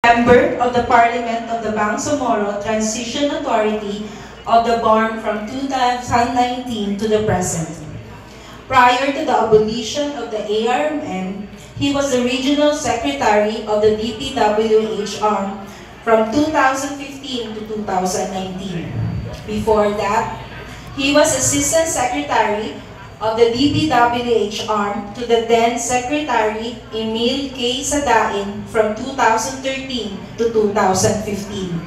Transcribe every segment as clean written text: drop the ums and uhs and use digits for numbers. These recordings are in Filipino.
member of the Parliament of the Bangsamoro Transition Authority of the BARM from 2019 to the present. Prior to the abolition of the ARMM, he was the Regional Secretary of the DPWH arm from 2015 to 2019. Before that, he was Assistant Secretary of the DPWH arm to the then Secretary Emil K. Sadain from 2013 to 2015.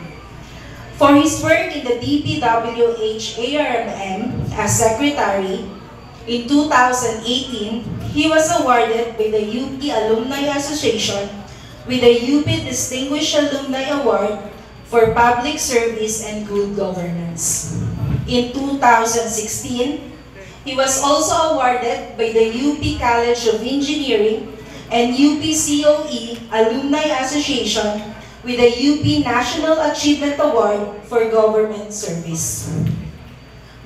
For his work in the DPWH ARMM as Secretary, in 2018, he was awarded by the UP Alumni Association with the UP Distinguished Alumni Award for Public Service and Good Governance. In 2016, he was also awarded by the UP College of Engineering and UP COE Alumni Association with the UP National Achievement Award for Government Service.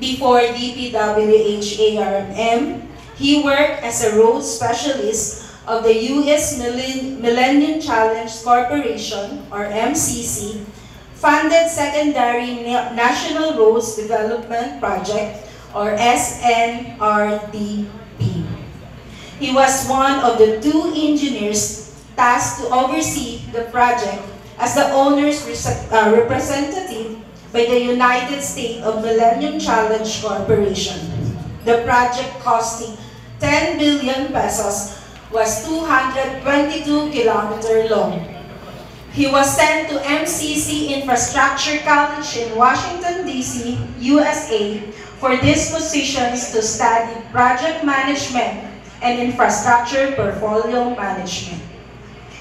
Before DPWH ARMM, he worked as a road specialist of the U.S. Millennium Challenge Corporation, or MCC, funded Secondary National Roads Development Project, or SNRDP. He was one of the two engineers tasked to oversee the project as the owner's representative by the United States of Millennium Challenge Corporation. The project, costing 10 billion pesos, was 222 kilometers long. He was sent to MCC Infrastructure College in Washington, D.C., USA, for these positions to study project management and infrastructure portfolio management.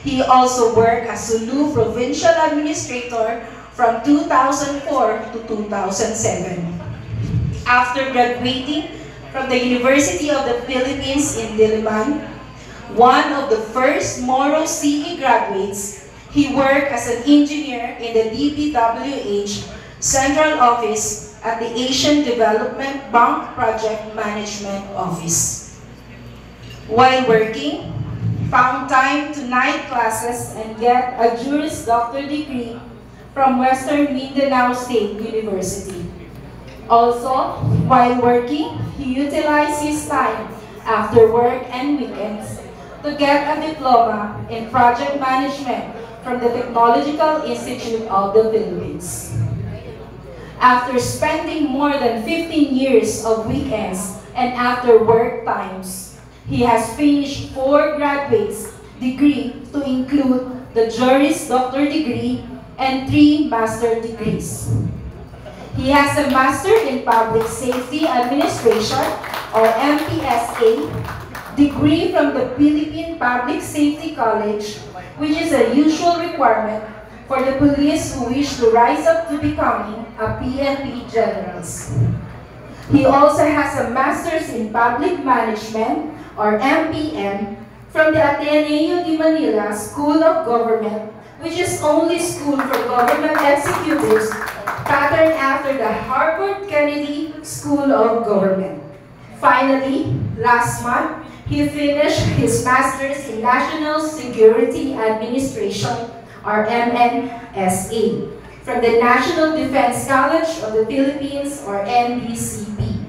He also worked as Sulu Provincial Administrator from 2004 to 2007. After graduating from the University of the Philippines in Diliman, one of the first Moro CE graduates, he worked as an engineer in the DPWH Central Office at the Asian Development Bank Project Management Office. While working, found time to night classes and get a Juris Doctor degree from Western Mindanao State University. Also, while working, he utilized his time after work and weekends to get a diploma in project management from the Technological Institute of the Philippines. After spending more than 15 years of weekends and after work times, he has finished 4 graduate's degree to include the Juris Doctor degree and 3 master degrees. He has a Master in Public Safety Administration, or MPSA, degree from the Philippine Public Safety College, which is a usual requirement for the police who wish to rise up to becoming a PNP generals. He also has a Master's in Public Management, or MPM, from the Ateneo de Manila School of Government, which is only school for government executives, patterned after the Harvard Kennedy School of Government. Finally, last month, he finished his Master's in National Security Administration, or MNSA, from the National Defense College of the Philippines, or NDCP,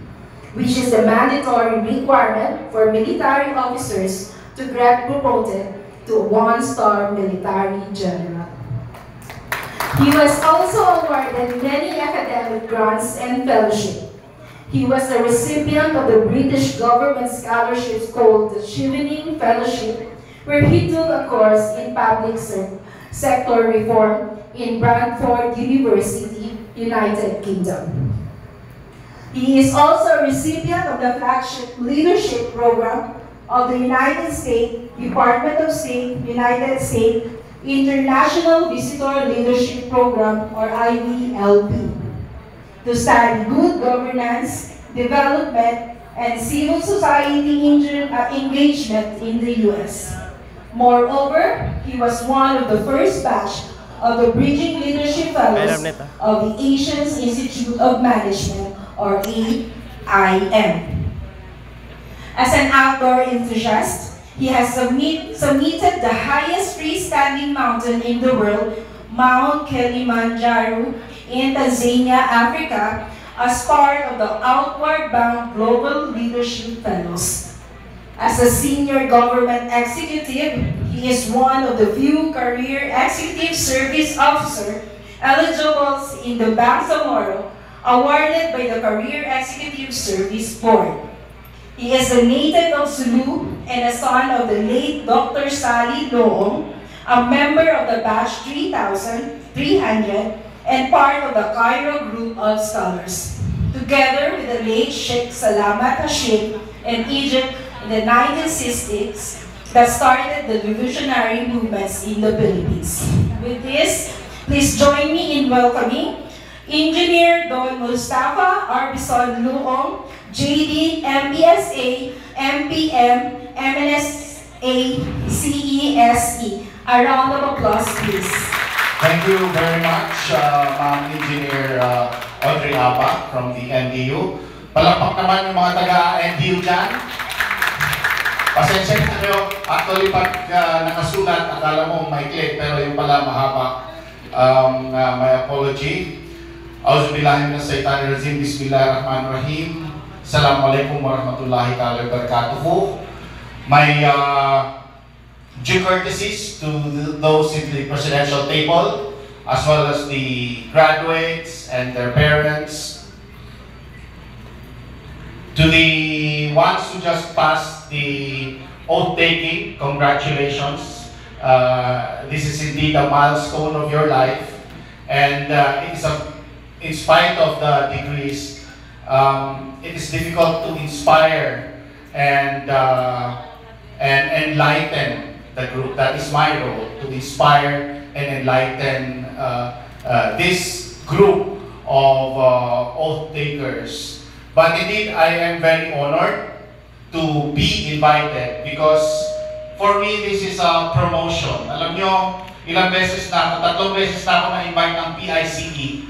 which is a mandatory requirement for military officers to get promoted to a 1-star military general. He was also awarded many academic grants and fellowships. He was a recipient of the British government scholarships called the Chevening Fellowship, where he took a course in public sector reform in Bradford University, United Kingdom. He is also a recipient of the flagship leadership program of the United States Department of State, United States International Visitor Leadership Program, or IVLP, to study good governance, development, and civil society engagement in the U.S. Moreover, he was one of the first batch of the Bridging Leadership Fellows of the Asians Institute of Management, or AIM. As an outdoor enthusiast, He has submitted the highest freestanding mountain in the world, Mount Kilimanjaro, in Tanzania, Africa, as part of the Outward Bound Global Leadership Fellows. As a senior government executive, he is one of the few career executive service officer eligible in the Bangsamoro, awarded by the Career Executive Service Board. He is a native of Sulu and a son of the late Dr. Sally Loong, a member of the Batch 3300 and part of the Cairo Group of Scholars. Together with the late Sheikh Salamat Hashim in Egypt in the 1960s that started the revolutionary movements in the Philippines. With this, please join me in welcoming Engineer Don Mustafa Arbison Luong, JD, MBSA, MPM, MNSA, CESE. A round of applause, please. Thank you very much, Ma'am Engineer Audrey Aba from the NDU. Palakpak naman yung mga taga-NDU dyan. Pasensya na kayo. Actually, pag nakasulat, akala mo maikli, pero yung pala mahaba. My apology. Auzubillahiminasyaitanirrajim. Bismillahirrahmanirrahim. Assalamualaikum warahmatullahi wabarakatuh. My due courtesies to those in the presidential table, as well as the graduates and their parents. To the ones who just passed the oath-taking, congratulations. This is indeed a milestone of your life, and in spite of the degrees, it is difficult to inspire and enlighten the group. That is my role, to inspire and enlighten this group of oath takers. But indeed, I am very honored to be invited because for me, this is a promotion. Alam nyo, ilang beses na ako, 3 beses na ako na-invite ng PICE.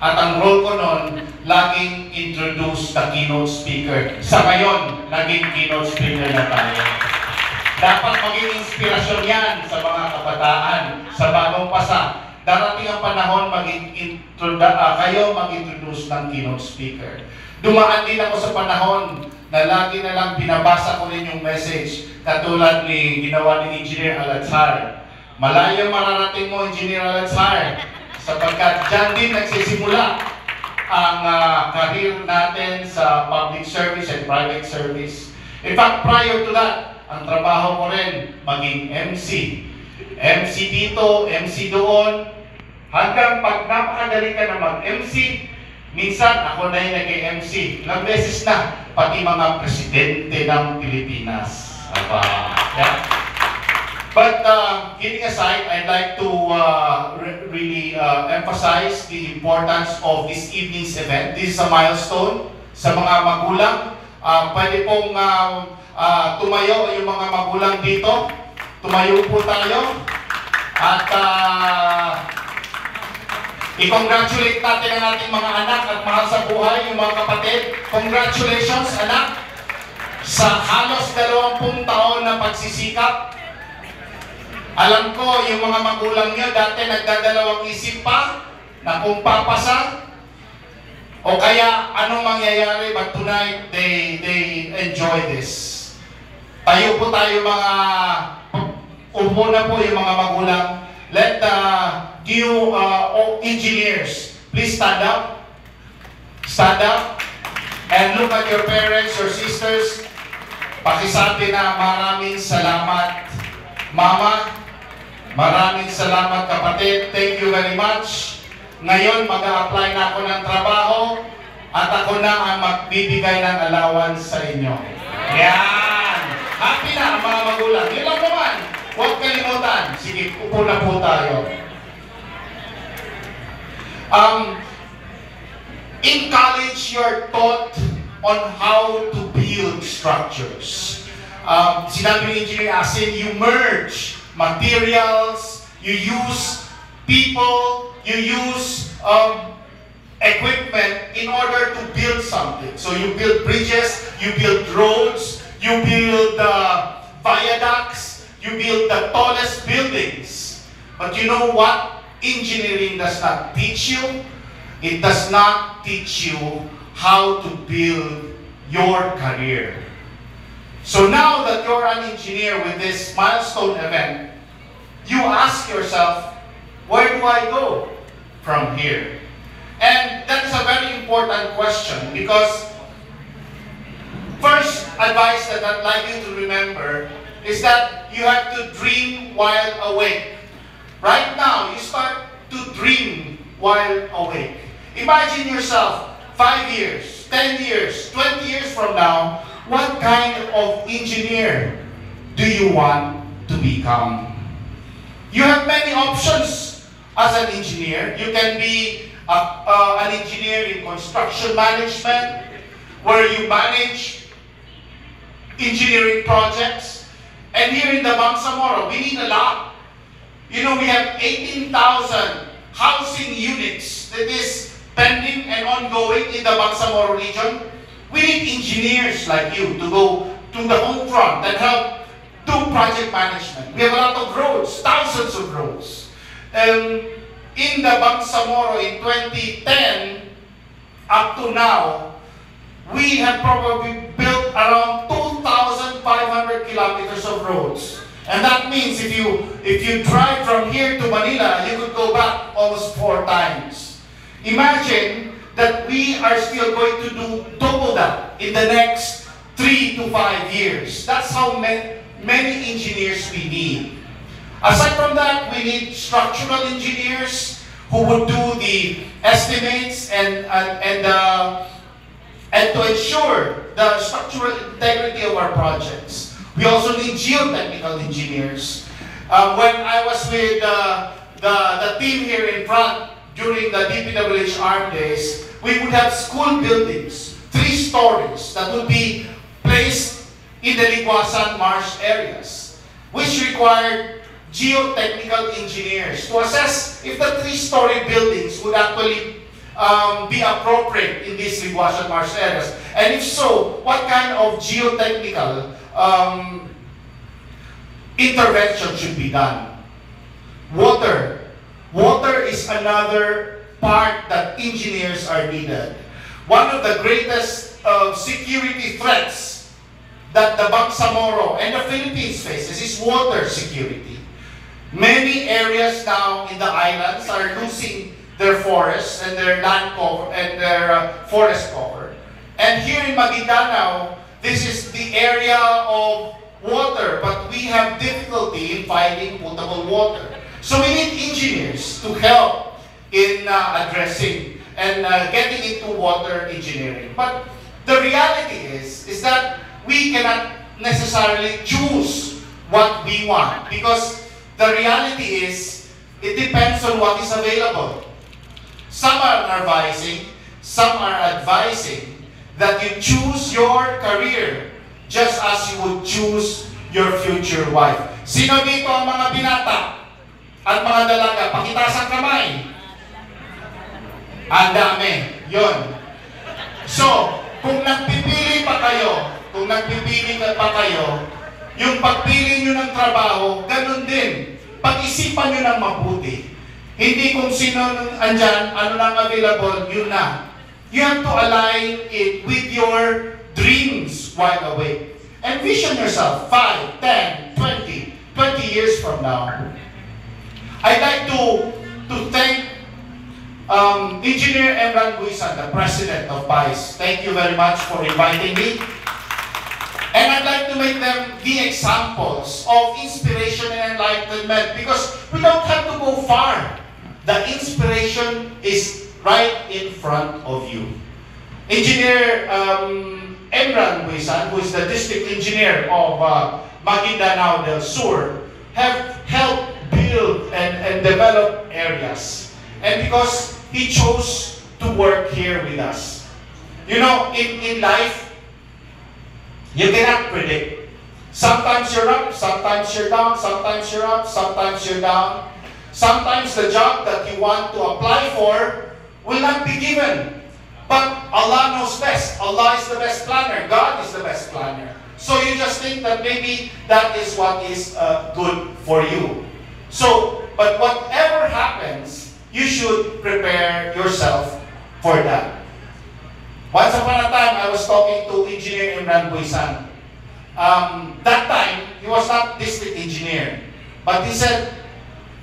At ang role ko nun, laging introduce the keynote speaker. Sa ngayon, naging keynote speaker na tayo. Dapat maging inspirasyon yan sa mga kabataan, sa bagong pasa. Darating ang panahon, kayo mag-introduce ng keynote speaker. Dumaan din ako sa panahon na lagi na lang binabasa ko rin yung message, katulad ni ginawa ni Engineer Alatzar. Malayo mararating mo, Engineer Alatzar, sapagkat dyan din nagsisimula ang career natin sa public service and private service. In fact, prior to that, ang trabaho ko rin maging MC. MC dito, MC doon, hanggang pag napakadali ka na mag-MC, minsan ako na yung nag-MC. Ilang beses na, pati mga presidente ng Pilipinas. Yeah. But kidding aside, I'd like to really emphasize the importance of this evening's event. This is a milestone sa mga magulang. Pwede pong tumayo yung mga magulang dito. Tumayo po tayo. At i-congratulate natin ang ating mga anak at mahal sa buhay, yung mga kapatid. Congratulations, anak, sa halos 20 taon na pagsisikap. Alam ko, yung mga magulang nyo dati nagdadalawang isip pa na kung papasa o kaya anong mangyayari, but tonight they enjoy this. Tayo po tayo mga, upo na po yung mga magulang. Let you engineers, please stand up. Stand up and look at your parents, your sisters. Pakisabi na maraming salamat, Mama. Maraming salamat, kapatid. Thank you very much. Ngayon, mag-a-apply na ako ng trabaho at ako na ang magbibigay ng allowance sa inyo. Yan! Happy na ang mga magulang. Yun lang naman. Huwag kalimutan. Sige, upo na po tayo. In college, you're taught on how to build structures. Sinabi ni Engineer Asin, you merge materials, you use people, you use equipment in order to build something. So you build bridges, you build roads, you build viaducts, you build the tallest buildings. But you know what engineering does not teach you? It does not teach you how to build your career. So now that you're an engineer with this milestone event, you ask yourself, where do I go from here? And that is a very important question, because first advice that I'd like you to remember is that you have to dream while awake. Right now, you start to dream while awake. Imagine yourself 5 years, 10 years, 20 years from now, what kind of engineer do you want to become? You have many options as an engineer. You can be an engineer in construction management, where you manage engineering projects. And here in the Bangsamoro, we need a lot. You know, we have 18,000 housing units that is pending and ongoing in the Bangsamoro region. We need engineers like you to go to the home front and help do project management. We have a lot of roads, thousands of roads. In the Bangsamoro in 2010, up to now, we have probably built around 2,500 kilometers of roads. And that means if you drive from here to Manila, you could go back almost 4 times. Imagine that we are still going to do double that in the next 3 to 5 years. That's how many engineers we need. Aside from that, we need structural engineers who would do the estimates and to ensure the structural integrity of our projects. We also need geotechnical engineers. When I was with the team here in front during the DPWH Arm Days, we would have school buildings, 3 stories, that would be placed in the Liguasan marsh areas, which required geotechnical engineers to assess if the 3-story buildings would actually be appropriate in these Liguasan marsh areas. And if so, what kind of geotechnical intervention should be done? Water. Water is another part that engineers are needed. One of the greatest security threats that the Bangsamoro and the Philippines faces is water security. Many areas now in the islands are losing their forests and their land cover and their forest cover. And here in Maguindanao, this is the area of water, but we have difficulty in finding potable water. So we need engineers to help in addressing and getting into water engineering. But the reality is that we cannot necessarily choose what we want, because the reality is it depends on what is available. Some are advising that you choose your career just as you would choose your future wife. Sino dito ang mga binata at mga dalaga? Pakitaas ang kamay. Ang dami. Yun. So, kung nagpipili pa kayo, yung pagpili nyo ng trabaho, ganun din. Pag-isipan nyo ng mabuti. Hindi kung sino andyan, ano lang available, yun na. You have to align it with your dreams while awake. Envision yourself 5, 10, 20 years from now. I'd like to thank Engineer Emran Buisan, the President of BICE. Thank you very much for inviting me. And I'd like to make them the examples of inspiration and enlightenment, because we don't have to go far. The inspiration is right in front of you. Engineer Emran Buisan, who is the district engineer of Maguindanao del Sur, have helped build and develop areas. And because he chose to work here with us. You know, in life, you cannot predict. Sometimes you're up, sometimes you're down, sometimes you're up, sometimes you're down. Sometimes the job that you want to apply for will not be given. But Allah knows best. Allah is the best planner. God is the best planner. So you just think that maybe that is what is good for you. So, but whatever happens, you should prepare yourself for that. Once upon a time, I was talking to Engineer Imran Buisan. That time, he was not district engineer. But he said,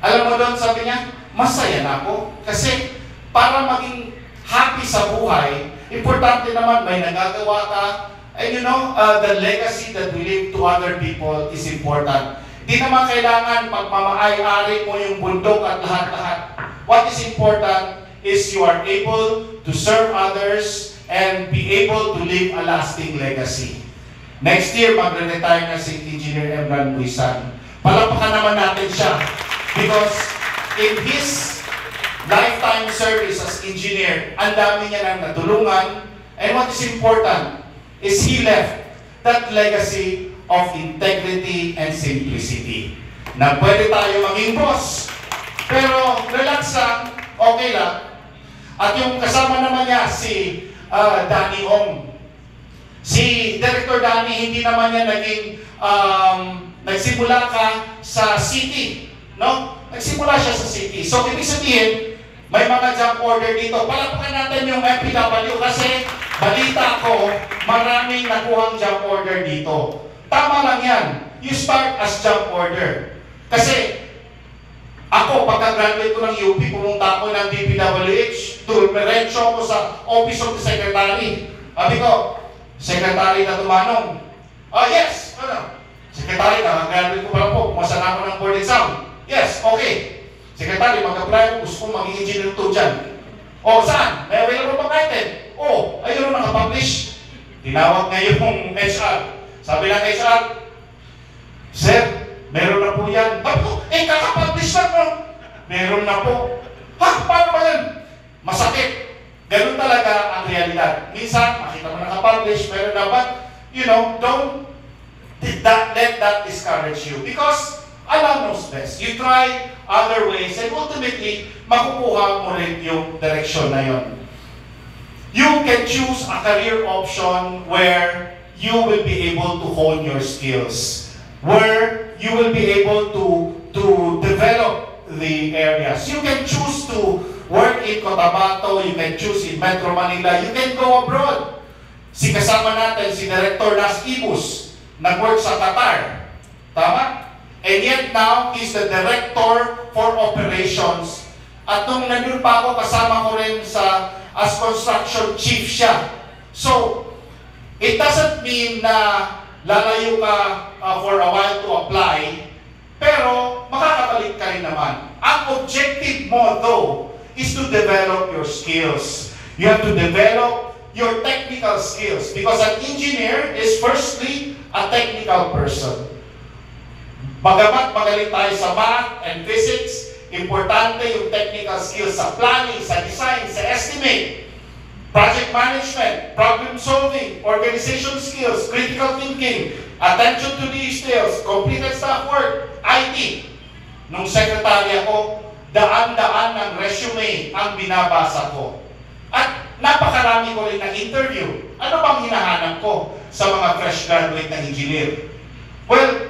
alam mo doon, sabi niya, masaya na ako. Kasi para maging happy sa buhay, importante naman may nagagawa ka. And you know, the legacy that we leave to other people is important. Di naman kailangan pagmamaay-ari mo yung bundok at lahat-lahat. What is important is you are able to serve others and be able to leave a lasting legacy. Next year, magre-retire na si Engineer Imran Buisan. Palapakan naman natin siya because in his lifetime service as engineer, ang dami niya nang natulungan, and what is important is he left that legacy of integrity and simplicity. Na pwede tayo maging boss, pero relax lang, okay lang. At yung kasama naman niya, si Danny Ong. Si Director Danny, hindi naman niya naging, nagsimula ka sa city, no? Nagsimula siya sa city. So, ibig sabihin, may mga job order dito. Palapakan natin yung FPW kasi balita ko, maraming nakuhang job order dito. Tama lang yan. You start as job order. Kasi ako, pagka-graduate ko ng UP, pumunta ako ng DPWH, dumiretso ako sa Office of the Secretary. Sabi ko, Secretary na tumanong. Oh, yes! Ano? Secretary, kaka-graduate ko pala po, pumasa na ako ng board exam. Yes, okay. Secretary, mag-apply ako, gusto kong maging engineer to dyan. O, saan? May available bang item? O, ayun na nakapublish. Tinawag ngayon yung HR. Sabi ng HR, Sir, meron na po yan. Ba't po? Kakapublish lang mo. Meron na po. Ha? Paano ba yan? Masakit. Ganun talaga ang realidad. Minsan, makita mo nakapublish, meron na, but, you know, don't let that discourage you. Because, Allah knows best. You try other ways and ultimately, makukuha mo rin yung direction na yon. You can choose a career option where you will be able to hone your skills, where you will be able to develop the areas. You can choose to work in Cotabato, you can choose in Metro Manila, you can go abroad. Si kasama natin, si Director Nas Ibus, nag-work sa Qatar. Tama? And yet now, he's the Director for Operations. At nung nandun pa ako, kasama ko rin as Construction Chief siya. So, it doesn't mean na lalayo ka for a while to apply, pero makakabalik ka rin naman. Ang objective mo, though, is to develop your skills. You have to develop your technical skills because an engineer is firstly a technical person. Bagamat magaling tayo sa math and physics, importante yung technical skills sa planning, sa design, sa estimate, project management, problem solving, organization skills, critical thinking, attention to details, completed staff work, IT. Nung secretary ako, daan-daan ng resume ang binabasa ko. At napakarami ko rin na interview. Ano bang hinahanap ko sa mga fresh graduate na engineer? Well,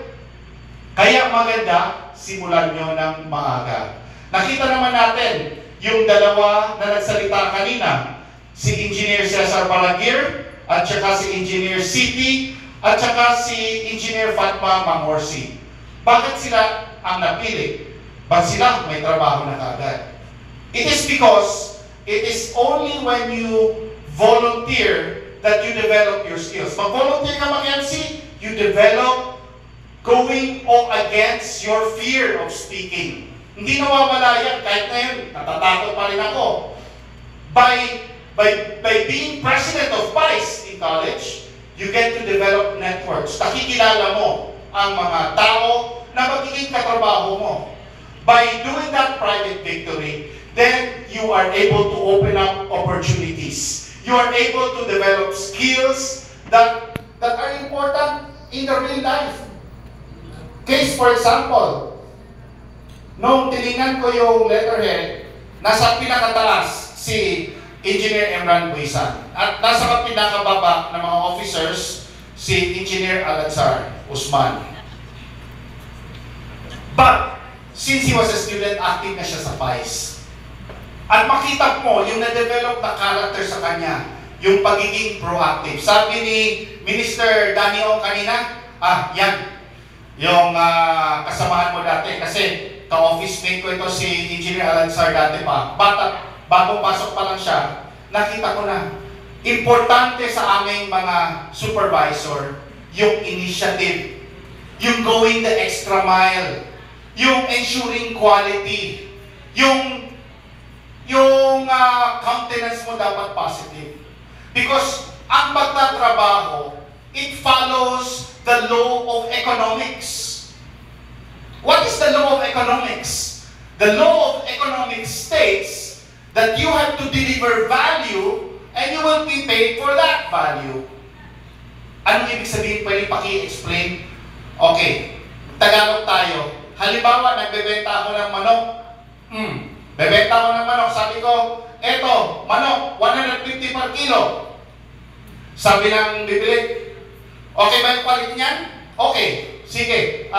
kaya maganda, simulan nyo ng maaga. Nakita naman natin yung dalawa na nagsalita kanina. Si Engineer Cesar Balaguer, at saka si Engineer City, at saka si Engineer Fatma Mangorsi. Bakit sila ang napili? Ba't sila may trabaho na kaagad? It is because it is only when you volunteer that you develop your skills. Mag-volunteer ka mag-MC, you develop going against your fear of speaking. Hindi nawawala yan. Kahit ngayon, natatakot pa rin ako. By being president of PICE in college, you get to develop networks. Nakikilala mo ang mga tao na magiging katrabaho mo. By doing that private victory, then you are able to open up opportunities. You are able to develop skills that are important in the real life. Case for example, nung tinignan ko yung letterhead, nasa pinakataas si Engineer Imran Buisan. At nasa pinakababa ng mga officers, si Engineer Alazar Usman. But, since he was a student, active na siya sa PICE. At makita mo yung na-develop na character sa kanya, yung pagiging proactive. Sabi ni Minister Danny Ong kanina, yan, yung kasamahan mo dati. Kasi ka-office mate ko ito si Engineer Alazar dati pa. Bagong pasok pa lang siya, nakita ko na, importante sa aming mga supervisor, yung initiative, yung going the extra mile, yung ensuring quality, yung countenance mo dapat positive. Because ang pagtatrabaho, it follows the law of economics. What is the law of economics? The law of economics states that you have to deliver value and you will be paid for that value. Anong ibig sabihin? Pwede paki-explain? Okay, Tagalog tayo. Halimbawa, nagbebenta ako ng manok. Bebenta ako ng manok. Sabi ko, eto, manok, 150 per kilo. Sabi ng bibili, okay ba yung quality niyan? Okay, sige.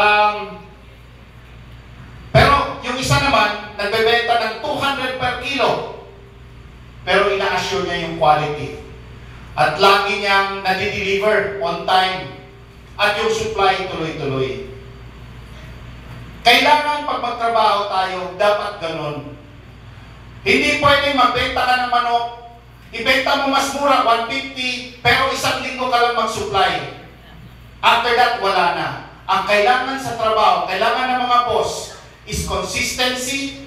Pero yung isa naman, nagbebenta ng 200 per kilo. Pero ina-assure niya yung quality. At lagi niyang nadi-deliver on time. At yung supply tuloy-tuloy. Kailangan pag magtrabaho tayo, dapat ganun. Hindi pwedeng magbenta ka ng manok, ibenta mo mas mura, 150, pero isang linggo ka lang mag-supply. After that, wala na. Ang kailangan sa trabaho, kailangan ng mga boss, is consistency,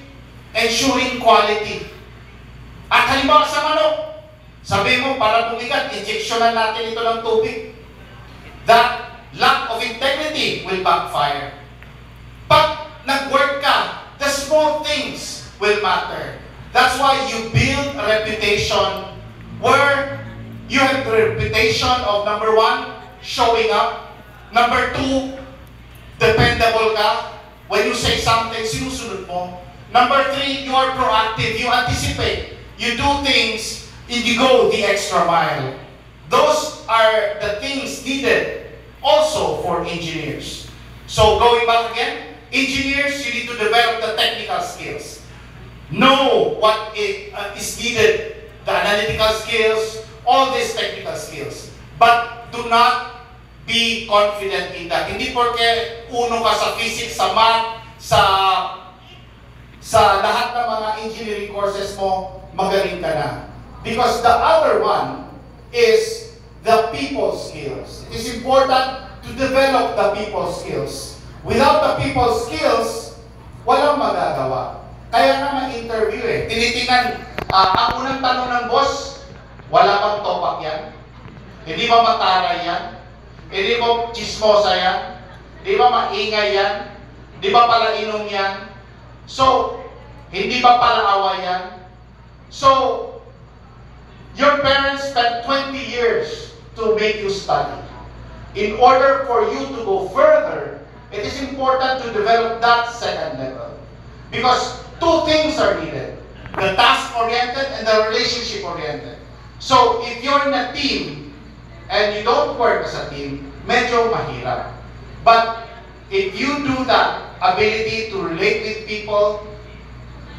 ensuring quality. At halimbawa sa manok, sabi mo, para bumigat, injectionan natin ito ng tubig. That lack of integrity will backfire. Pag nag-work ka, the small things will matter. That's why you build a reputation where you have the reputation of number 1, showing up. Number 2, dependable ka. When you say something, sinusunod mo. Number 3, you are proactive. You anticipate. You do things and you go the extra mile. Those are the things needed also for engineers. So going back again, engineers, you need to develop the technical skills. Know what is needed, the analytical skills, all these technical skills. But do not be confident in that. Hindi porke uno ka sa physics, sa math, sa lahat ng mga engineering courses mo, magaling ka na. Because the other one is the people skills. It is important to develop the people skills. Without the people skills, walang magagawa. Kaya nga ma-interview tinitingnan, ang unang tanong ng boss, wala bang topak yan? Hindi ba mataray yan? Hindi ba chismosa yan? Hindi ba maingay yan? Hindi ba pala inom yan? So, hindi ba pala away yan? So, your parents spent 20 years to make you study. In order for you to go further, it is important to develop that second level. Because two things are needed. The task-oriented and the relationship-oriented. So, if you're in a team and you don't work as a team, medyo mahirap. But if you do that ability to relate with people,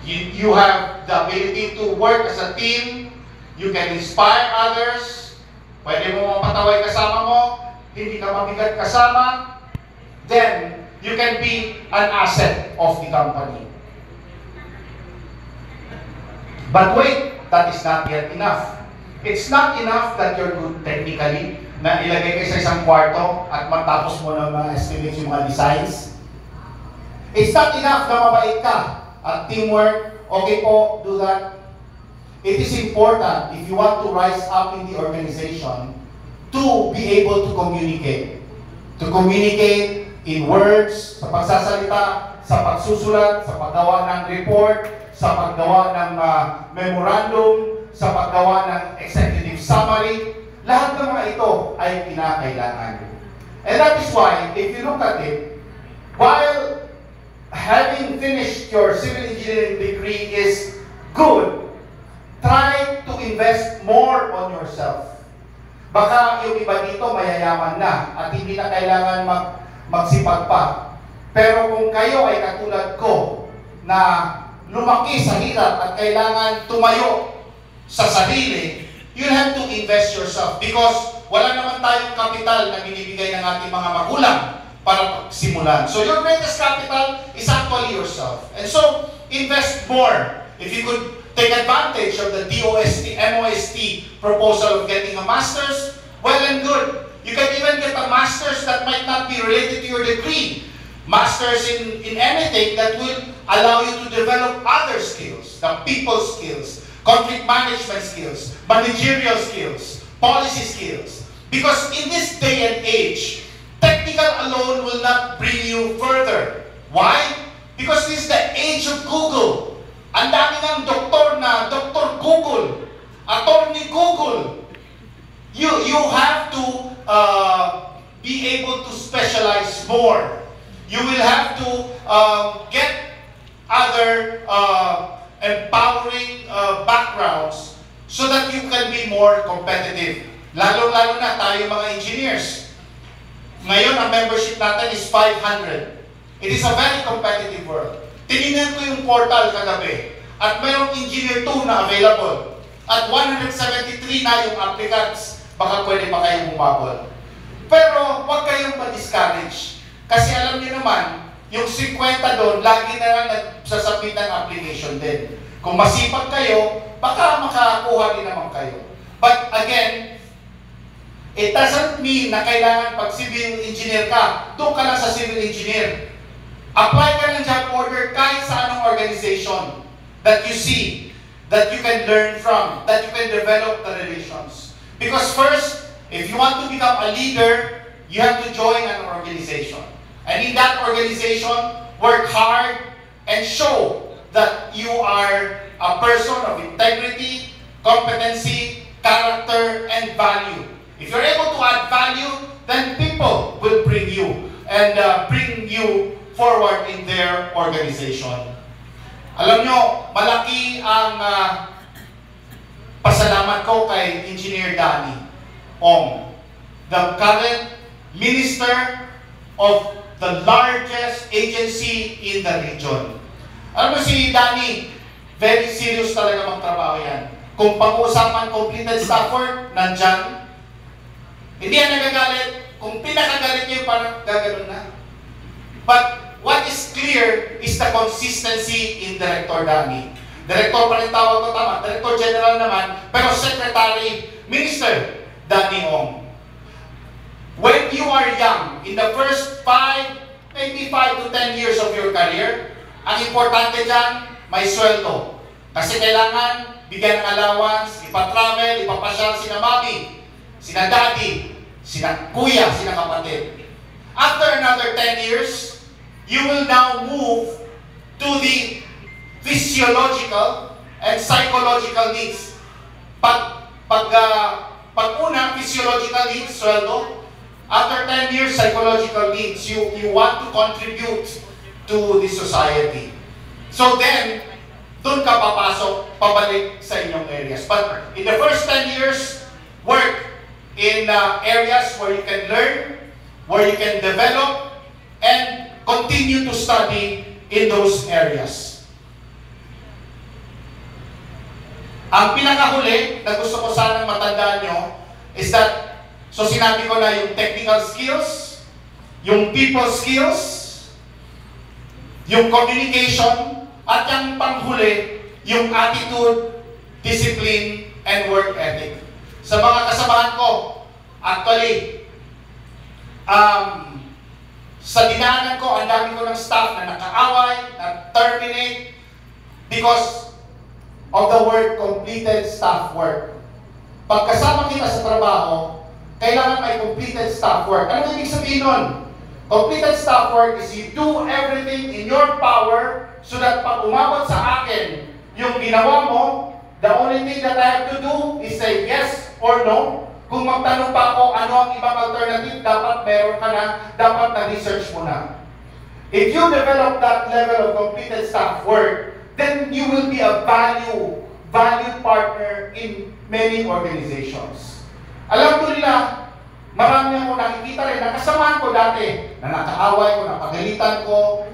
you have the ability to work as a team, you can inspire others, pwede mo mapataway kasama mo, hindi ka mabigat kasama, then you can be an asset of the company. But wait, that is not yet enough. It's not enough that you're good technically, na ilagay kayo sa isang kwarto at matapos mo ng mga estimates yung mga designs. It's not enough na mabait ka at teamwork, okay po, do that. It is important, if you want to rise up in the organization, to be able to communicate. To communicate in words, sa pagsasalita, sa pagsusulat, sa paggawa ng report, sa paggawa ng memorandum, sa paggawa ng executive summary. Lahat ng mga ito ay kinakailangan. And that is why, if you look at it, while having finished your civil engineering degree is good, try to invest more on yourself. Baka yung iba dito mayayaman na at hindi na kailangan magsipag pa. Pero kung kayo ay katulad ko na lumaki sa hirap at kailangan tumayo sa sarili, you'll have to invest yourself because wala naman tayong kapital na binibigay ng ating mga magulang para simulan. So your greatest capital is actually yourself. And so, invest more. If you could take advantage of the MOST proposal of getting a master's, well and good. You can even get a master's that might not be related to your degree. Masters in anything that will allow you to develop other skills, the people skills, conflict management skills, managerial skills, policy skills. Because in this day and age, technical alone will not bring you further. Why? Because this is the age of Google. Ang dami ng doktor na Dr. Google, attorney Google. You have to be able to specialize more. You will have to get other empowering backgrounds so that you can be more competitive. Lalo-lalo na tayo mga engineers. Ngayon, ang membership natin is 500. It is a very competitive world. Tinignan ko yung portal kagabi at mayroong engineer 2 na available. At 173 na yung applicants. Baka pwede pa kayong umabot. Pero huwag kayong ma-discourage. Kasi alam niyo naman, yung 50 doon, lagi na lang nagsasubmit ng application din. Kung masipag kayo, baka makakuha din naman kayo. But again, it doesn't mean na kailangan pag civil engineer ka, doon ka lang sa civil engineer. Apply ka ng job order kahit sa anong organization that you see, that you can learn from, that you can develop the relations. Because first, if you want to become a leader, you have to join an organization. And in that organization, work hard and show that you are a person of integrity, competency, character, and value. If you're able to add value, then people will bring you and bring you forward in their organization. Alam nyo, malaki ang pasalamat ko kay Engineer Danny Ong, the current Minister of the largest agency in the region. Alam mo si Danny, very serious talaga magtrabaho yan. Kung pag-uusapan completed staff work, nandyan. Hindi yan nagagalit. Kung pinakagalit niyo, parang gaganon na. But what is clear is the consistency in Director Danny. Director pa rin tawag ko, tama. Director General naman, pero Secretary, Minister Danny Ong. When you are young, in the first 5, maybe 5 to 10 years of your career, ang importante dyan, may sweldo. Kasi kailangan bigyan ng allowance, ipatravel, ipapasyal sina mami, sina daddy, sina kuya, sina kapatid. After another 10 years, you will now move to the physiological and psychological needs. Pag una, physiological needs, sweldo. After 10 years, psychological needs. You want to contribute to the society. So then, doon ka papasok, pabalik sa inyong areas. But in the first 10 years, work in areas where you can learn, where you can develop, and continue to study in those areas. Ang pinakahuli na gusto ko sanang matandaan nyo is that, so sinabi ko na yung technical skills, yung people skills, yung communication, at yung panghuli, yung attitude, discipline, and work ethic. Sa mga kasamahan ko, actually, sa dinaanan ko, ang dami ko ng staff na nakaaway, na-terminate, because of the word completed staff work. Pagkasama kita sa trabaho, kailangan may completed staff work. Ano ibig sabihin nun? Completed staff work is you do everything in your power so that pag umabot sa akin yung ginawa mo, the only thing that I have to do is say yes or no. Kung magtanong pa ako ano ang ibang alternative, dapat meron ka na, dapat na-research mo na. If you develop that level of completed staff work, then you will be a valued partner in many organizations. Alhamdulillah, marami ako nakikita rin, nakasamahan ko dati, na nakaaway ko, napagalitan ko,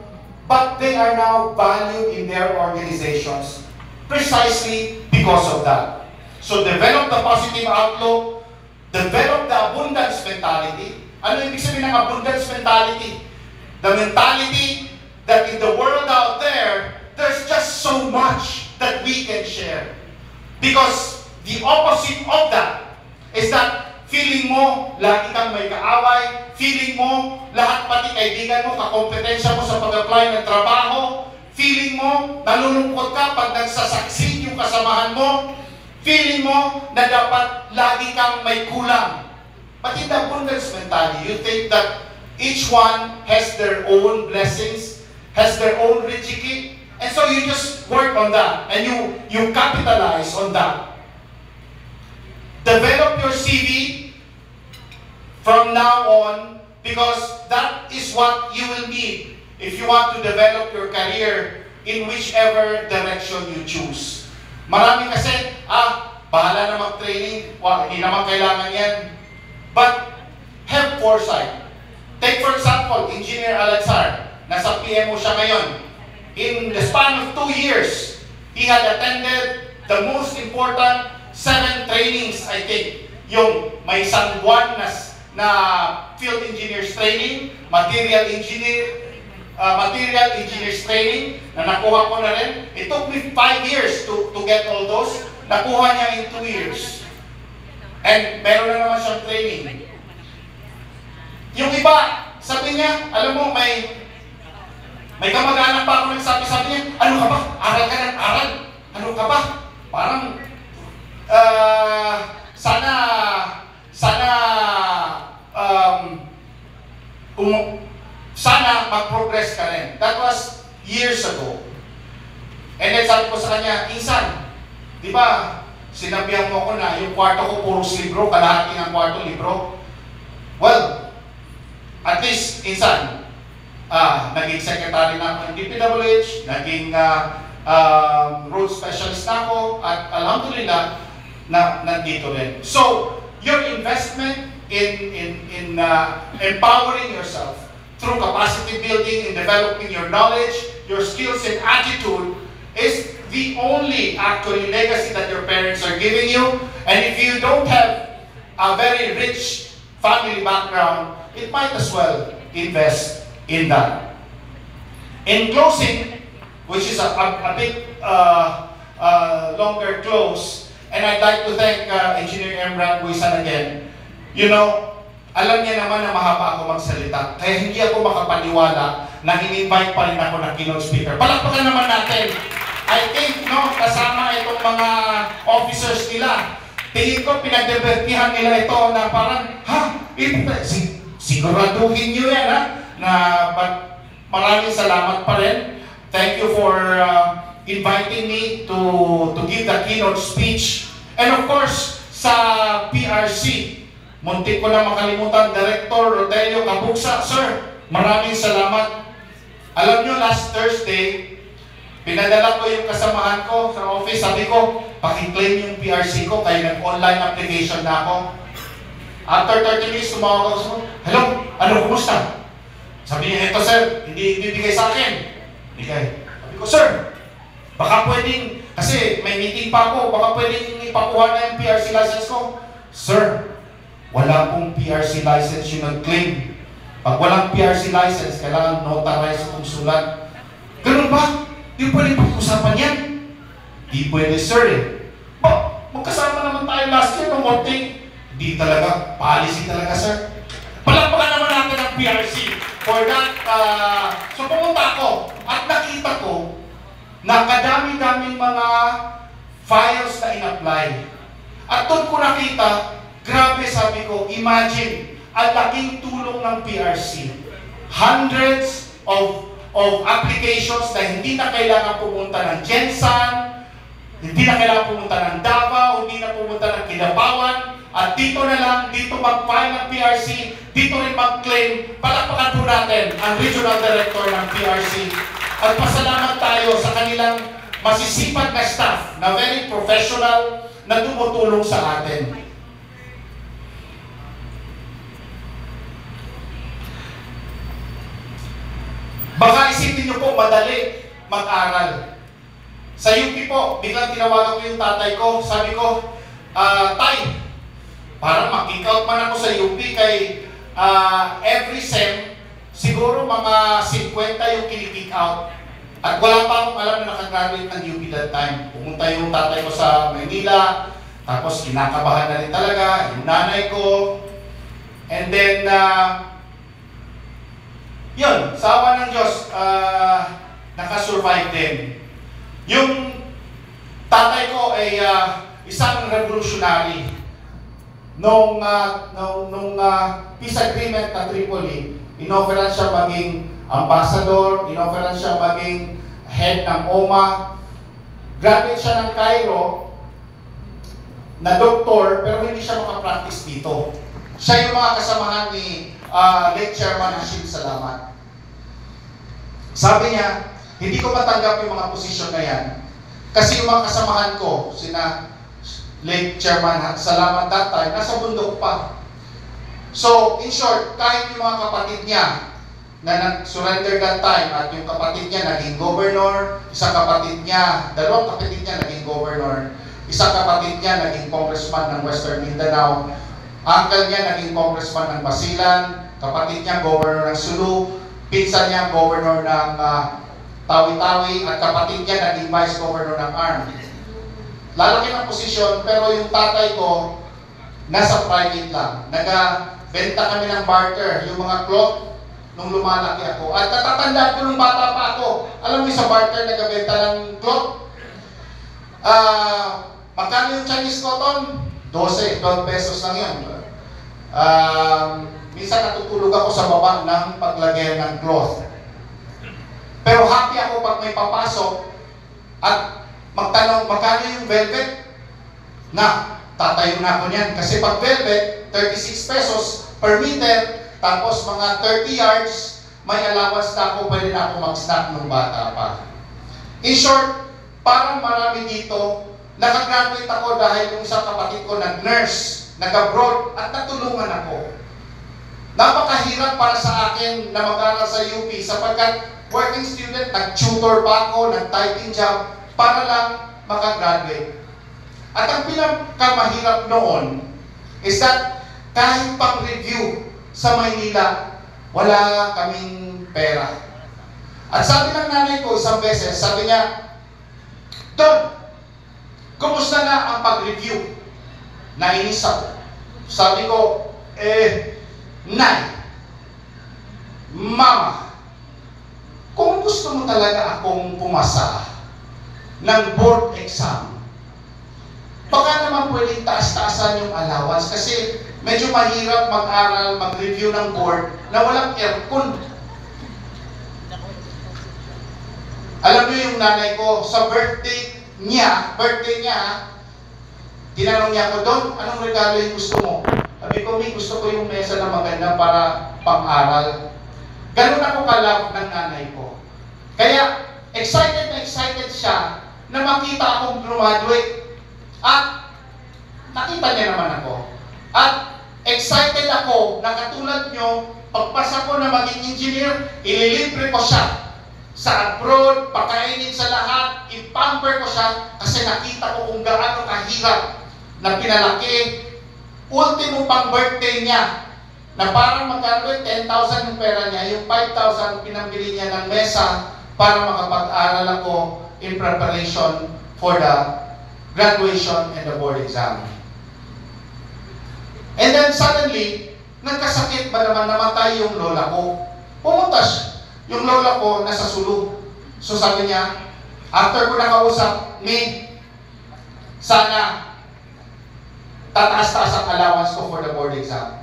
but they are now valued in their organizations precisely because of that. So develop the positive outlook, develop the abundance mentality. Ano ibig sabihin ng abundance mentality? The mentality that in the world out there, there's just so much that we can share. Because the opposite of that is that feeling mo, lagi kang may kaaway, feeling mo, lahat pati kaibigan mo, kakompetensya mo sa pag-apply ng trabaho, feeling mo, nalulungkot ka pag nagsasucceed yung kasamahan mo, feeling mo na dapat lagi kang may kulang. But in the abundance mentality, you think that each one has their own blessings, has their own rizki, and so you just work on that, and you capitalize on that. Develop your CV from now on, because that is what you will need if you want to develop your career in whichever direction you choose. Marami kasi, bahala na mag-training, hindi naman kailangan yan. But have foresight. Take for example, Engineer Alexar, nasa PMO siya ngayon. In the span of 2 years, he had attended the most important 7 trainings, I think. Yung may isang buwan na field engineers training, material engineers training, na nakuha ko na rin. It took me 5 years to get all those. Nakuha niya in 2 years. And meron na naman siyang training. Yung iba, sabi niya, alam mo, may kamag-anak pa ako nagsabi niya, ano ka ba? Aral ka ng aral. Ano ka ba? Parang, sana mag-progress ka rin. That was years ago. And then sabi ko sa kanya, Insan, di ba, sinabihan mo ko na yung kwarto ko puros libro, kalahati ng kwarto libro. Well, at least, Insan, naging secretary na ako ng DPWH, naging road specialist na ako, at alhamdulillah, nandito rin. So, your investment in empowering yourself through capacity building, in developing your knowledge, your skills and attitude is the only actually legacy that your parents are giving you. And if you don't have a very rich family background, it might as well invest in that. In closing, which is a bit longer close, and I'd like to thank Engineer Emran Buisan again. You know, alam niya naman na mahaba ako magsalita, kaya hindi ako makapaniwala na in-invite pa rin ako ng keynote speaker. Palakpakan naman natin. I think, no, kasama itong mga officers nila. Tingin ko, pinagdebertihan nila ito na parang, siguraduhin nyo yan, but maraming salamat pa rin. Thank you for inviting me to give the keynote speech. And of course, sa PRC, muntik ko na makalimutan, Director Rodelio Cabugsa, sir, maraming salamat. Alam nyo, last Thursday, pinadala ko yung kasamahan ko sa office. Sabi ko, pakiklaim yung PRC ko, kaya nag-online application na ako. After 30 minutes, tumawag ako sa ko, hello, ano, kumusta? Sabi niya, ito sir, hindi bigay sa akin. Bigay. Sabi ko, sir, baka pwedeng, kasi may meeting pa ako, baka pwedeng ipakuha na yung PRC license ko. Sir, wala pong PRC license yung nag-claim. Pag walang PRC license, kailangan notarize kong sulat. Ganun ba? Di pwede pag-usapan yan. Di pwede, sir eh. Magkasama naman tayo last year ng morting. Di talaga. Policy talaga, sir. Palakpakan naman natin ang PRC for that. So pumunta ako at nakita ko na kadami-daming mga files na in-apply. At doon ko nakita, grabe, sabi ko, imagine, ang laking tulong ng PRC. Hundreds of applications na hindi na kailangan pumunta ng Gensan, hindi na kailangan pumunta ng Davao, hindi na pumunta ng Kidapawan, at dito na lang, dito mag-file ng PRC, dito rin mag-claim. Palakpakan po natin ang Regional Director ng PRC. At pasalamat tayo sa kanilang masisipag na staff na very professional na tumutulong sa atin. isipin niyo po, madali mag-aral. Sa UP po, biglang tinawagan ko yung tatay ko, sabi ko, Tay, parang mag-kick out man ako sa UP kay every sem, siguro mga 50 yung kinikick out. At wala pa akong alam na nakagraduate ng UP that time. Pumunta yung tatay ko sa Manila, tapos kinakabahan na rin talaga, yung nanay ko. And then, yun, sa awa ng Diyos, nakasurvive din. Yung tatay ko ay isang revolutionary. Nung peace agreement ng Tripoli, inofferan siya maging ambassador, inofferan siya maging head ng OMA. Graduate siya ng Cairo na doktor, pero hindi siya makapractice dito. Siya yung mga kasamahan ni late Chairman Hashim Salamat. Sabi niya, hindi ko matanggap yung mga posisyon na yan. Kasi yung mga kasamahan ko, sina late Chairman Salamat that time, nasa bundok pa. So, in short, kahit yung mga kapatid niya na nag-surrender that time at yung kapatid niya naging governor, isang kapatid niya, dalawang kapatid niya naging governor, isang kapatid niya naging congressman ng Western Mindanao, uncle niya naging congressman ng Basilan, kapatid niya governor ng Sulu, pinsan niya governor ng Tawi-Tawi, at kapatid niya naging vice governor ng ARM. Lalaki ng posisyon, pero yung tatay ko, nasa private lang. Nagbenta kami ng barter, yung mga cloth, nung lumalaki ako. At natatandaan ko nung bata pa ako. Alam mo sa barter, nagbenta ng cloth? Magkano yung Chinese cotton? 12 pesos lang yun. Minsan natutulog ako sa baba ng paglagay ng cloth. Pero happy ako pag may papasok at magtanong, magkano yung velvet? Na, tatayo na ako niyan. Kasi pag velvet, 36 pesos per meter, tapos mga 30 yards, may allowance na ako, pwede na ako mag-snack ng bata pa. In short, parang marami dito, nakagraduate ako dahil yung isang kapatid ko nag-nurse, nag-abroad, at natulungan ako. Napakahirap para sa akin na mag-aral sa UP sapagkat working student, nag-tutor pa ako, nag-typing job, para lang makagraduate. At ang pinakamahirap noon is that kahit pang review sa Maynila, wala kaming pera. At sabi ng nanay ko isang beses, sabi niya, Don, kumusta na ang pag-review? Nainis ako. Sabi ko, Nay, Mama, kung gusto mo talaga akong pumasa ng board exam, baka naman pwedeng taas-taasan yung allowance kasi medyo mahirap mag-aral, mag-review ng board na walang aircon. Alam niyo yung nanay ko, sa birthday niya, tinanong niya ako, Don, anong regalo yung gusto mo? Sabi ko, gusto ko yung mesa na maganda para pang-aral. Ganun ako ka-love ng nanay ko. Kaya, excited na excited siya na makita akong graduate. At nakita niya naman ako. At excited ako na katulad nyo, pagpasa ko na maging engineer, ililibre ko siya sa abroad, pakainin sa lahat, ipamper ko siya kasi nakita ko kung gaano kahirap na pinalaki. Ultimo pang birthday niya na parang magkano 10,000 yung pera niya, yung 5,000 pinambili niya ng mesa para makapag-aral ako in preparation for the graduation and the board exam. And then suddenly, nagkasakit ba naman, namatay yung lola ko. Pumunta siya. Yung lola ko nasa Sulu. So sabi niya, after ko nakausap, sana tataas-taas ang allowance ko for the board exam.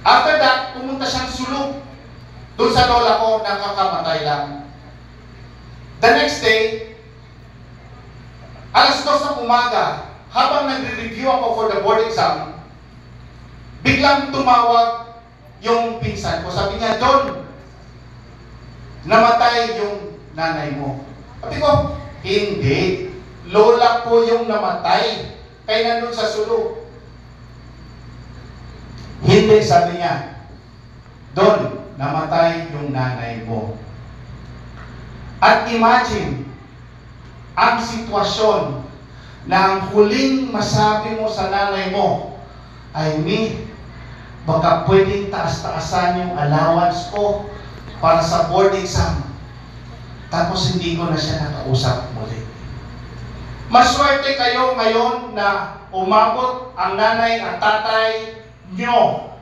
After that, pumunta siyang Sulu. Doon sa lola ko, nakakamatay lang. The next day, alas 2 ng umaga, habang nagre-review ako for the board exam, biglang tumawag yung pinsan ko. Sabi niya, Don, namatay yung nanay mo. Sabi ko, hindi. Lola ko yung namatay. Kaya nandun sa Sulu. Hindi, sabi niya. Don, namatay yung nanay mo. At imagine, ang sitwasyon na ang huling masabi mo sa nanay mo ay, Mi, baka pwedeng taas-taasan yung allowance ko para sa board exam. Tapos hindi ko na siya nakausap muli. Maswerte kayo ngayon na umabot ang nanay at tatay nyo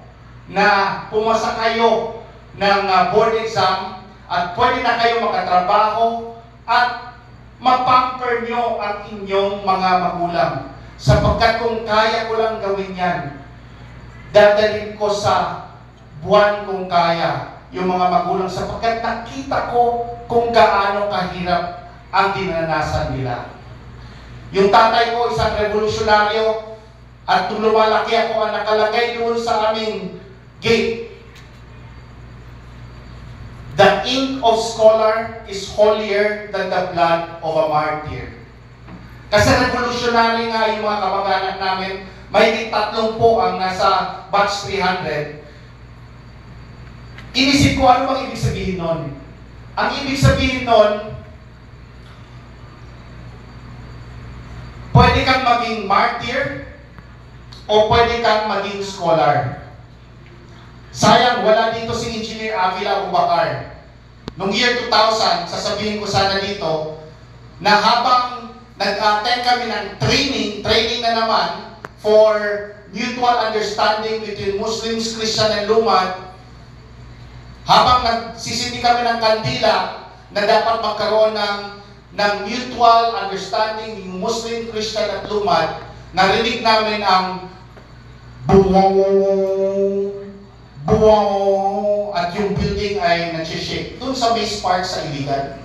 na pumasa kayo ng board exam at pwede na kayo makatrabaho at mapamper nyo ang inyong mga magulang. Sapagkat kung kaya ko lang gawin yan, dadalhin ko sa buwan kung kaya yung mga magulang sapagkat nakita ko kung gaano kahirap ang dinanasan nila. Yung tatay ko, isang revolusyonaryo, at nung lumalaki ako, ang nakalagay doon sa aming gate, the ink of scholar is holier than the blood of a martyr. Kasi revolutionary nga yung mga kamag-anak namin, may 30 po ang nasa batch 300. Inisip ko, ano bang ibig sabihin nun? Ang ibig sabihin nun, pwede kang maging martyr o pwede kang maging scholar. Sayang, wala dito si Engineer Avila Abubakar. Noong year 2000, sasabihin ko sana dito, na habang nag-attend kami ng training na naman for mutual understanding between Muslims, Christian, and Lumad, habang nagsisindi kami ng kandila na dapat magkaroon ng mutual understanding ng Muslim, Christian, at Lumad, narinig namin ang buwong, at yung building ay nagsishake. Doon sa base park sa Iligan.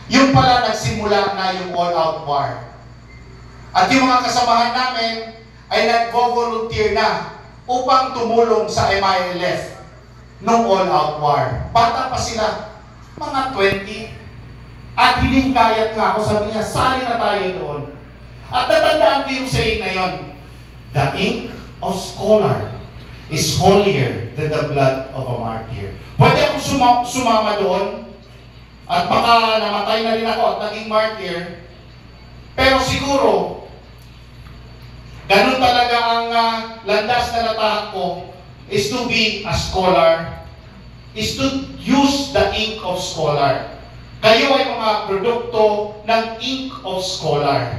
Yung pala nagsimula na yung all-out war. At yung mga kasamahan namin ay nag-volunteer na upang tumulong sa MILF nung all-out war. Bata pa sila, mga 20. At hinihikayat nga ako, sabi niya, sali na tayo doon. At natandaan ko yung saying na yun, the ink of scholar is holier than the blood of a martyr. Pwede akong sumama doon, at baka namatay na rin ako at naging martyr, pero siguro, ganun talaga ang landas na natahak ko, is to be a scholar, is to use the ink of scholar. Kayo ay mga produkto ng ink of scholar.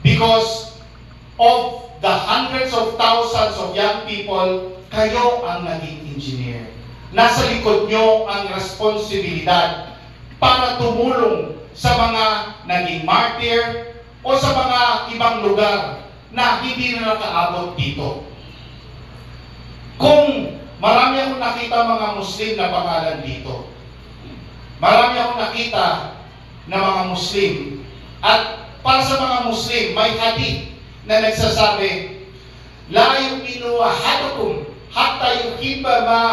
Because of the hundreds of thousands of young people, kayo ang naging engineer. Nasa likod nyo ang responsibilidad para tumulong sa mga naging martyr o sa mga ibang lugar na hindi na nakaabot dito. Kung marami akong nakita mga Muslim na pangalan dito, marami akong nakita na mga Muslim, at para sa mga Muslim, may hadith na nagsasabi, la yu'minu ahadukum hatta yuhibba ma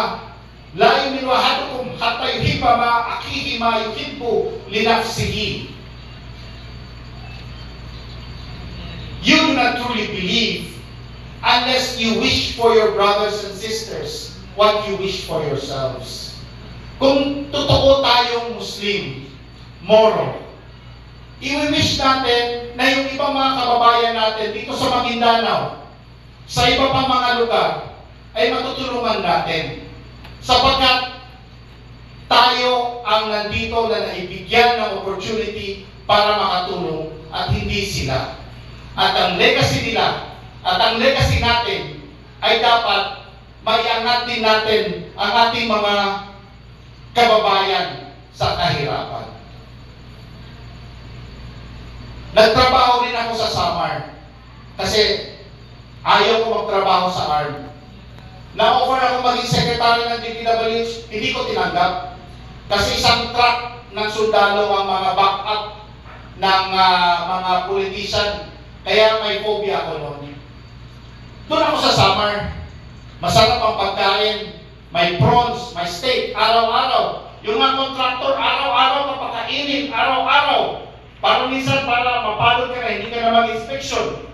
la yu'minu ahadukum hatta yuhibba ma akhihi ma yuhibbu li nafsihi. You do not truly believe unless you wish for your brothers and sisters what you wish for yourselves. Kung totoo tayong Muslim, moral, i-wish natin na yung ibang mga kababayan natin dito sa Maguindanao, sa iba pang mga lugar, ay matutulungan natin. Sapagkat tayo ang nandito na naibigyan ng opportunity para makatulong at hindi sila. At ang legacy nila at ang legacy natin ay dapat maiangat din natin ang ating mga kababayan sa kahirapan. Nagtrabaho rin ako sa Samar kasi ayaw ko magtrabaho sa ARM. Na-offer ako maging secretary ng DPWH, hindi ko tinanggap. Kasi isang truck ng sundalo ang mga backup ng mga politician. Kaya may phobia ako noon. Doon ako sa Samar. Masarap ang pagkain. May prawns, may steak, araw-araw. Yung mga contractor, araw-araw kapakainin, araw-araw. Para minsan, para mapalod ka na, hindi ka na mag-inspection.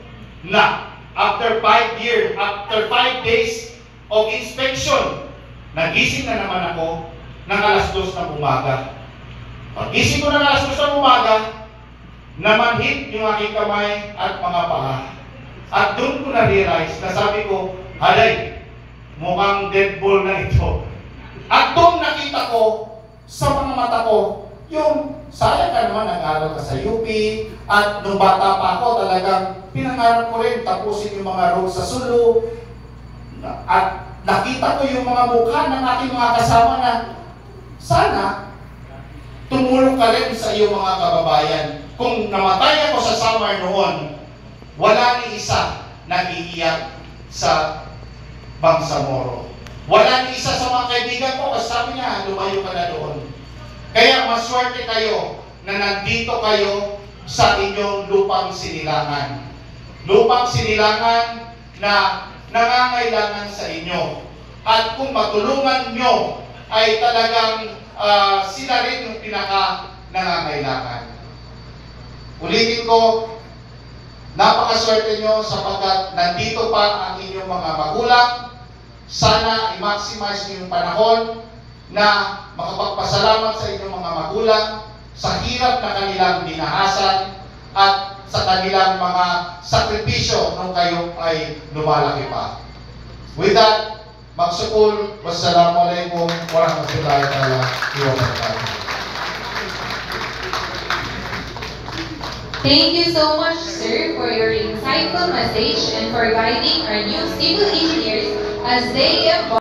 Na, after 5 days of inspection, nagising na naman ako ng alas 2 ng umaga. Pagising ko ng alas 2 ng umaga, namanhid yung aking kamay at mga paa. At doon ko na-realize na sabi ko, halay, mukhang dead ball na ito. At doon nakita ko sa mga mata ko, yung sayang ka naman nag-aral ka sa UP, at nung bata pa ako talagang pinangarap ko rin tapusin yung mga road sa Sulu. At nakita ko yung mga mukha ng aking mga kasama na sana tumulong ka rin sa iyong mga kababayan. Kung namatay ako sa summer noon, wala ni isa nag-iiyak sa Bangsamoro. Wala ni isa sa mga kaibigan ko kasi sabi niya, lumayo ka na doon. Kaya maswerte kayo na nandito kayo sa inyong lupang sinilangan. Lupang sinilangan na nangangailangan sa inyo. At kung matulungan nyo, ay talagang sila rin yung pinaka-nangangailangan. Ulitin ko, napakaswerte nyo sapagkat nandito pa ang inyong mga magulang. Sana i-maximize nyo yung panahon na makapagpasalamat sa inyong mga magulang sa hirap na kanilang dinahasan at sa kanilang mga sakripisyo nung kayo ay lumalaki pa. With that, magsukul, wassalamualaikum warahmatullahi wabarakatuh. Thank you so much, sir, for your insightful message and for guiding our new civil engineers as they embark